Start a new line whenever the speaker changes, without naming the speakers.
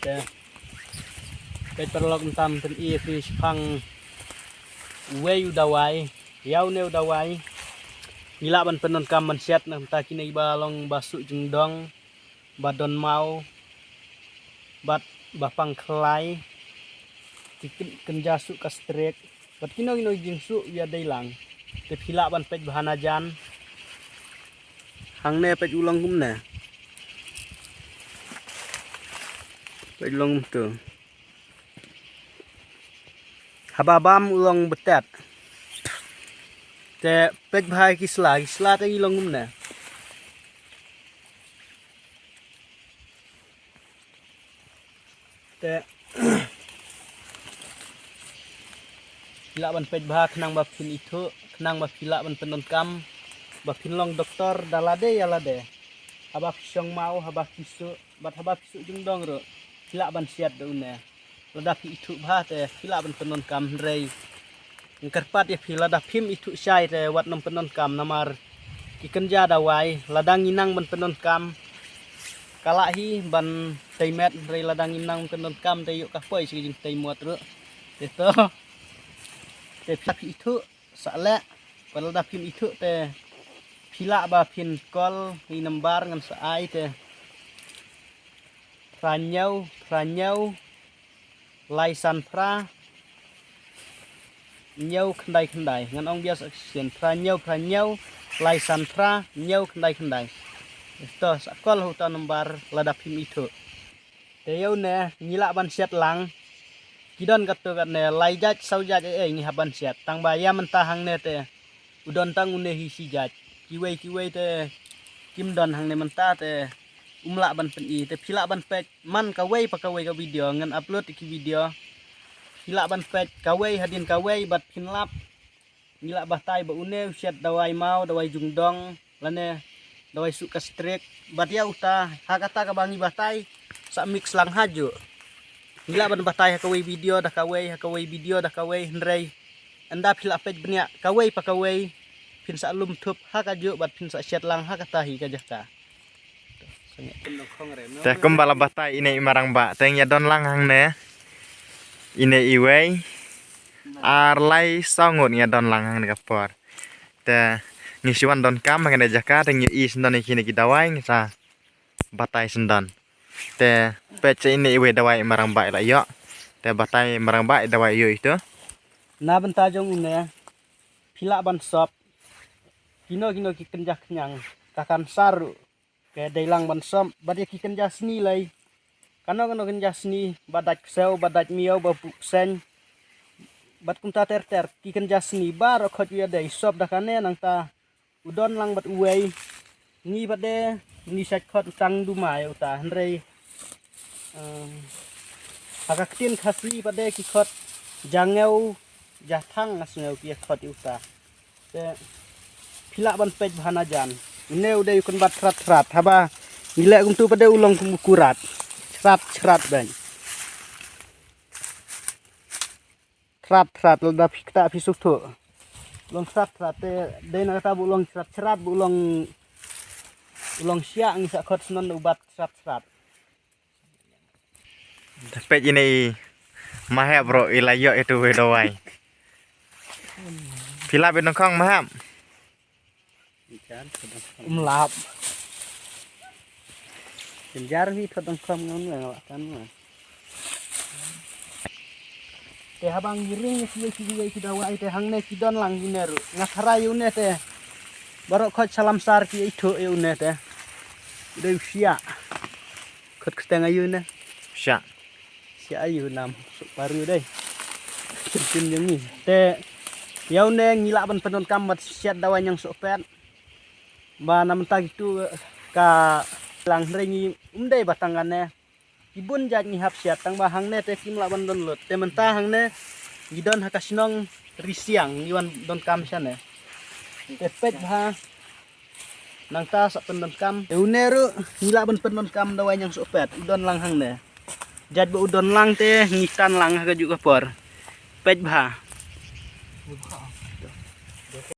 แต่เป็นตลกตำเป็นคือพังเวยูดาวายยาวเนวดาวายมีละบันเป็นนนกรรมมันเช็ดนะตากินไอบาลองบาสุจึงดองบาดอนเมาบัดบาปังคลายที่กันจาสุกัสเตรกบัดกินเอาจึงสุยาได้หลังแต่พิละบันเป็ดบานาจันหางเนเป็ดอุลังกุ้มเนเป็ดอุลังกุ้มตัวhababam ulang betet te pek bhai kisla te ulang gumna te pila ban pek bha khnang ba phin ithu khnang ba pila ban penon kam ba phin long doktor dalade yalade haba pisong mau haba pisu bat haba pisu jung dong ro pila ban siat do ne lada pi itu bah te pila ban penon kam rei ngkerpat ya pila da phim itu sai te wat nom penon kam namar ikan ja dawai ladang inang ban penon kam kala hi ban teimet rei ladang inang penon kam te yuk ka poi si jing tei muat ru te to te pi itu sale ban lada phim itu te pila ba phin kol ni nambar ngan sai te pranyau lai san pra nhau khandai ngan ong biasa sien pranyau lai san pra nhau khandai to sakol hutan nombar ladap him itu te yau ne ngila ban siat lang kidon kat ne lai jaj sau jaj ngi haban siat tang baya mentah hang ne te udon tang une hi si jaj kiwei te kim don hang ne mentah te umla ban pen i te phila ban pek man ka wei pa ka wei ka video ngan upload ki video phila ban pek ka wei hadin ka wei bat phin lap ngila batai ba unew set dawai mau dawai jungdong lane dawai su ka strek bat ya uta hakata ka bangi batai sa mix lang haju ngila ban batai ka wei video da ka wei video da ka wei nrei anda phila pek bnya ka wei pa ka wei phin sa lum thup hakaju bat phin sa set lang hakata hi ka jaka
teh kembala batai ini marang ba teng ya don lang hang ne ini iwei arlai songut ya don lang hang ne kapor teh ngisiwan don kam ngene jaka teng i sendon iki ki dawai ngisa batai sendon teh pece ini iwei dawai marang ba la yo teh batai marang ba dawai yo itu
na benta jong une phila ban sop kino ki kenjak nyang kakan saru ke dailang ban som badia ki kenja sni lai kano kenja sni badak seu badak miau babuk sen bat kunta ter ki kenja sni bar khot ya dai sop da kane nang ta udon lang bat uwei ni bade ni sat khot tang du mai uta hrei akakin khasli bade ki khot jangeu jathang asngeu ki khot uta te phila ban pej bhana jan neu dei kun bat thrat haba nilai kum tu pada ulong kum kurat thrat ban thrat lada fikta fisuk tu ulong thrat te dei na ta bulong thrat bulong ulong sia ngi sak khot non ubat thrat
pej ini mahe bro ilayo itu we dawai pila benongkong maham
lap kenjar hi thotong khom ngon ngal kan ma te habang giring ki dawai te hangne ki don lang gineru ngathara yune te barok khot salam sar ki itho yune te deu sia khot ksteng ayune
sya
ayu nam baru dei tin yang ni te yaune ngila ban penon kamat siat dawai yang sopet ba nam ta gitu ka lang rengi umdai batangane ibun jat ni hap siat tang ba hangne te kim la ban don lot te menta hangne gidon hakasinong risiang iwan don kam sane te pet ha nang ta sa penon kam euneru ngila ban penon kam dawai yang sopet udon lang hangne jat ba udon lang te ngikan lang ha juga por pet ba